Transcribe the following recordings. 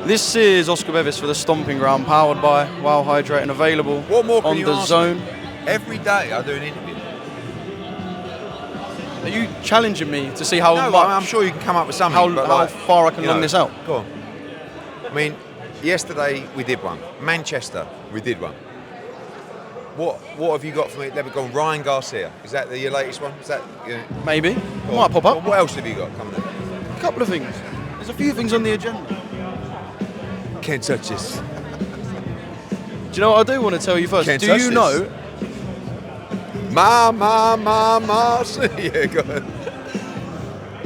This is Oscar Bevis for the Stomping Ground, powered by Wow Hydrate and available What more can on you the ask zone. me? Every day I do an interview. Are you challenging me to see how No, much, I'm sure you can come up with something. how far I can long this out? Go on. I mean, yesterday we did one. Manchester, we did one. What have you got for me? Never gone. Ryan Garcia. Is that your latest one? Is that Maybe. Might pop up. Well, what else have you got coming in? A couple of things. There's a few things on the agenda. Can't touch this. Do you know what I do want to tell you first? Can't Do touch you this. know? Ma. Yeah, go ahead.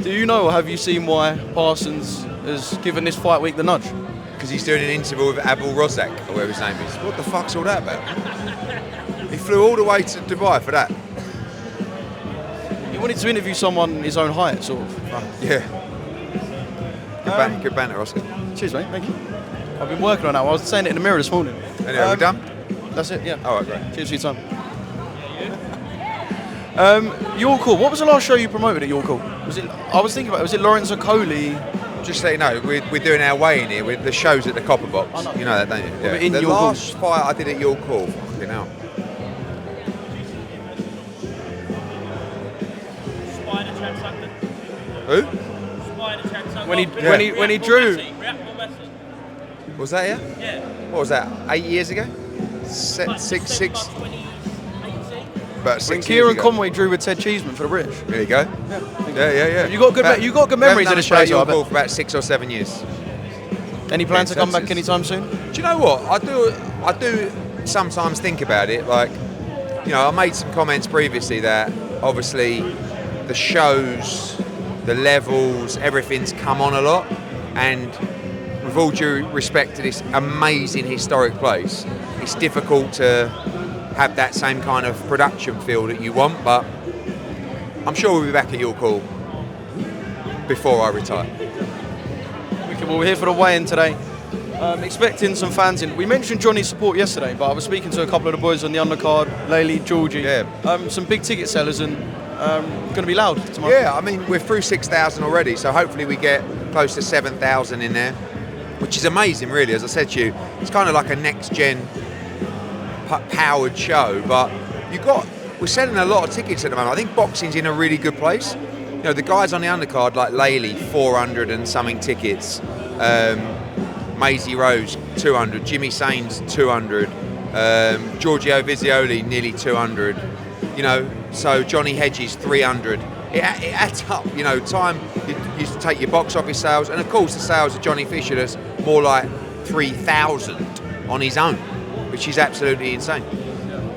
Do you know, or have you seen why Parsons has given this fight week the nudge? Because he's doing an interview with Abul Rozak, or whatever his name is. What the fuck's all that about? He flew all the way to Dubai for that. He wanted to interview someone his own height, sort of. Yeah. Good banter, Oscar. Cheers, mate. Thank you. I've been working on that. I was saying it in the mirror this morning. Anyway, are we done? That's it. Yeah. All right, great. Cheers for your time. Your Call. What was the last show you promoted at Your Call? Was it? I was thinking about it. Was it Lawrence Okoli? Just so you know, we're doing our way in here with the shows at the Copper Box. I know. You know that, don't you? Well, in the Your last fight I did at Your Call, fucking hell. Who? When he drew. Was that here? Yeah. What was that? 8 years ago? Six. About 6 When years Kieran ago. Conway drew with Ted Cheeseman for the British. There you go. Yeah. You got good memories of the show. At So I Your bet. Call for about 6 or 7 years. Any plans to come back Texas. anytime soon? Do you know what? I do sometimes think about it. Like, you know, I made some comments previously that obviously the shows, the levels, everything's come on a lot. And with all due respect to this amazing historic place, it's difficult to have that same kind of production feel that you want. But I'm sure we'll be back at Your Call before I retire. Well, we're here for the weigh-in today. Expecting some fans in. We mentioned Johnny's support yesterday, but I was speaking to a couple of the boys on the undercard, Laley, Georgie. Yeah. Some big ticket sellers and going to be loud tomorrow. Yeah, I mean, we're through 6,000 already, so hopefully we get close to 7,000 in there, which is amazing, really. As I said to you, it's kind of like a next-gen powered show, but we're selling a lot of tickets at the moment. I think boxing's in a really good place. You know, the guys on the undercard, like Laley, 400 and something tickets. Maisie Rose, 200. Jimmy Sains, 200. Giorgio Vizioli, nearly 200. You know, so Johnny Hedges, 300. It adds up. You know, time you used to take your box office sales, and of course the sales of Johnny Fisher, that's more like 3,000 on his own, which is absolutely insane.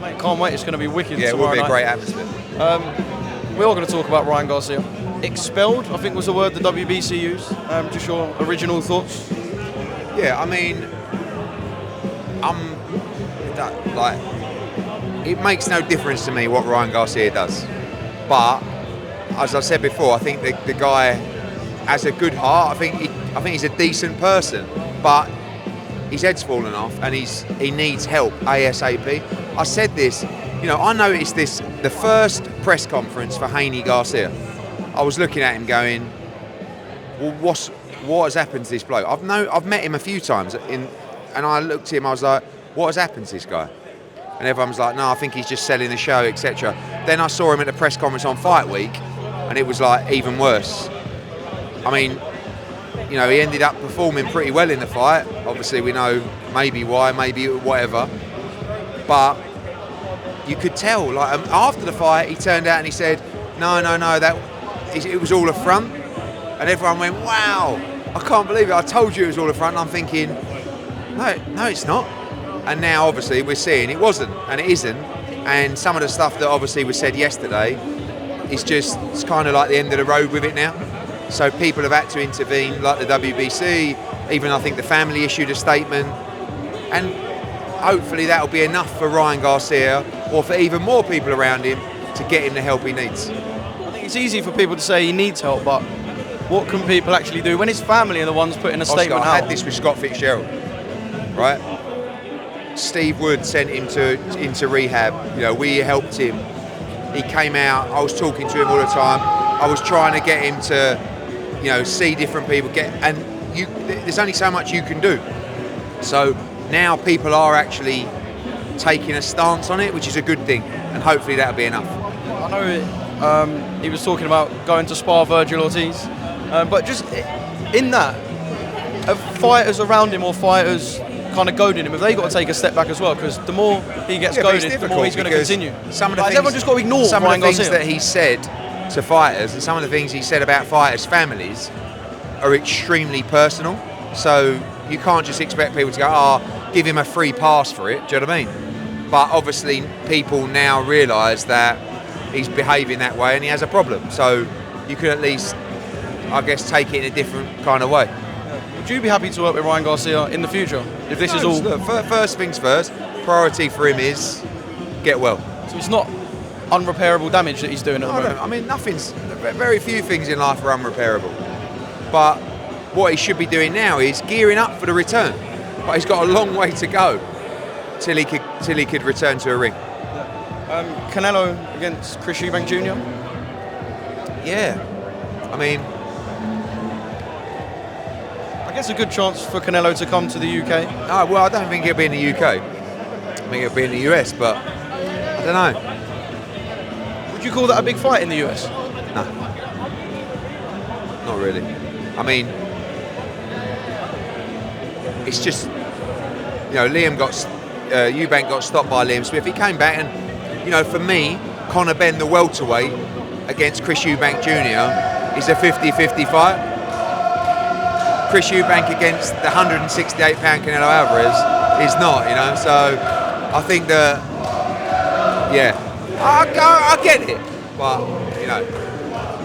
Mate, can't wait. It's going to be wicked. Yeah, it will tomorrow be a night. great atmosphere. We are going to talk about Ryan Garcia. Expelled, I think was the word the WBC used. Just your original thoughts. Yeah, I mean, it makes no difference to me what Ryan Garcia does. But as I said before, I think the guy has a good heart. I think he's a decent person, but his head's fallen off and he needs help ASAP. I said this, you know, I noticed this the first press conference for Haney Garcia. I was looking at him going, well, what has happened to this bloke? I've met him a few times, and I looked at him, I was like, what has happened to this guy? And everyone was like, no, I think he's just selling the show, etc. Then I saw him at the press conference on Fight Week, and it was like even worse. I mean, you know, he ended up performing pretty well in the fight. Obviously, we know maybe why, maybe whatever. But you could tell, like, after the fight, he turned out and he said, no, it was all a front. And everyone went, wow, I can't believe it. I told you it was all a front. And I'm thinking, no, it's not. And now, obviously, we're seeing it wasn't, and it isn't. And some of the stuff that obviously was said yesterday is just, it's kind of like the end of the road with it now. So people have had to intervene, like the WBC, even I think the family issued a statement. And hopefully that'll be enough for Ryan Garcia, or for even more people around him, to get him the help he needs. I think it's easy for people to say he needs help, but what can people actually do when his family are the ones putting a statement I out? had this with Scott Fitzgerald, right? Steve Wood sent him into rehab. You know, we helped him. He came out. I was talking to him all the time. I was trying to get him to, you know, see different people. And there's only so much you can do. So now people are actually taking a stance on it, which is a good thing, and hopefully that'll be enough. I know he was talking about going to spar Virgil Ortiz, but just in that, have fighters around him or fighters kind of goading him, have they got to take a step back as well? Because the more he gets goaded, the more he's going to continue. Some of the everyone just got to ignore some of Ryan the things Garcia that he said to fighters, and some of the things he said about fighters' families are extremely personal. So you can't just expect people to go, give him a free pass for it. Do you know what I mean? But obviously, people now realise that he's behaving that way and he has a problem. So you can at least, I guess, take it in a different kind of way. Would you be happy to work with Ryan Garcia in the future if this is all? Look, first things first. Priority for him is get well. So it's not unrepairable damage that he's doing at the moment. I mean, very few things in life are unrepairable. But what he should be doing now is gearing up for the return. But he's got a long way to go till he could return to a ring. Canelo against Chris Eubank Jr. Yeah, I mean, I guess a good chance for Canelo to come to the UK. Well, I don't think he'll be in the UK. I think he'll be in the US, but I don't know. Would you call that a big fight in the US? No, not really. I mean, it's just, Eubank got stopped by Liam Smith. He came back and, for me, Conor Benn, the welterweight, against Chris Eubank Jr. is a 50-50 fight. Chris Eubank against the 168-pound Canelo Alvarez is not, So I think that, I get it, but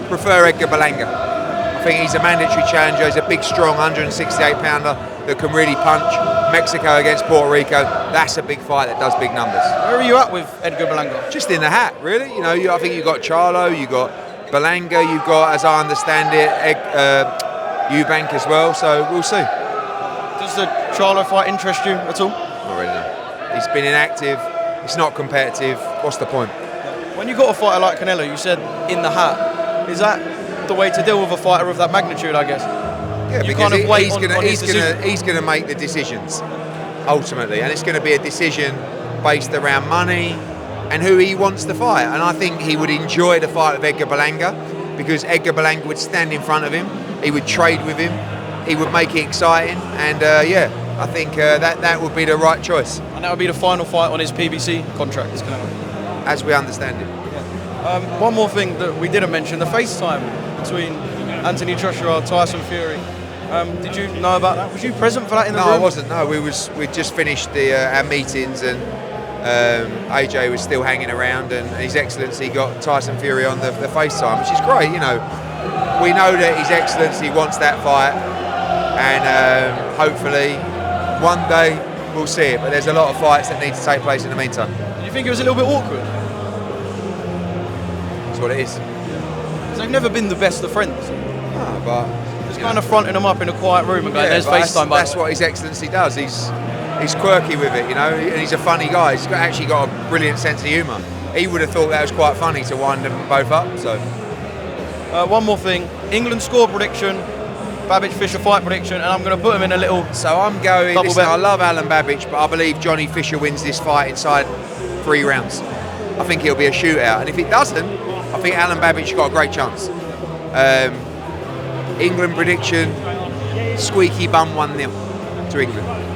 prefer Edgar Berlanga. I think he's a mandatory challenger. He's a big, strong 168-pounder that can really punch. Mexico against Puerto Rico, that's a big fight that does big numbers. Where are you at with Edgar Berlanga? Just in the hat, really. I think you've got Charlo, you've got Berlanga, you've got, as I understand it, Eubank as well, so we'll see. Does the Charlo fight interest you at all? Not really, no. He's been inactive, it's not competitive, what's the point? When you got a fighter like Canelo, you said in the hat, is that the way to deal with a fighter of that magnitude, I guess? Yeah, because he's going to make the decisions, ultimately, and it's going to be a decision based around money and who he wants to fight. And I think he would enjoy the fight with Edgar Berlanga because Edgar Berlanga would stand in front of him, he would trade with him, he would make it exciting, and I think that would be the right choice. And that would be the final fight on his PBC contract, as we understand it. One more thing that we didn't mention, the FaceTime between Anthony Joshua, Tyson Fury. Did you know about that? Was you present for that in the room? No, I wasn't. No, we just finished our meetings, and AJ was still hanging around, and His Excellency got Tyson Fury on the FaceTime, which is great. We know that His Excellency wants that fight, and hopefully one day we'll see it. But there's a lot of fights that need to take place in the meantime. Did you think it was a little bit awkward? That's what it is. Because they've never been the best of friends. No, but just kind of fronting them up in a quiet room and going, "There's FaceTime." That's what His Excellency does. He's quirky with it, and he's a funny guy. He's actually got a brilliant sense of humour. He would have thought that was quite funny to wind them both up. So, one more thing: England score prediction, Babic Fisher fight prediction, and I'm going to put them in a little. So I'm going. Listen, I love Alen Babic, but I believe Johnny Fisher wins this fight inside 3 rounds. I think it'll be a shootout, and if it doesn't, I think Alen Babic's got a great chance. England prediction: squeaky bum 1-0 to England.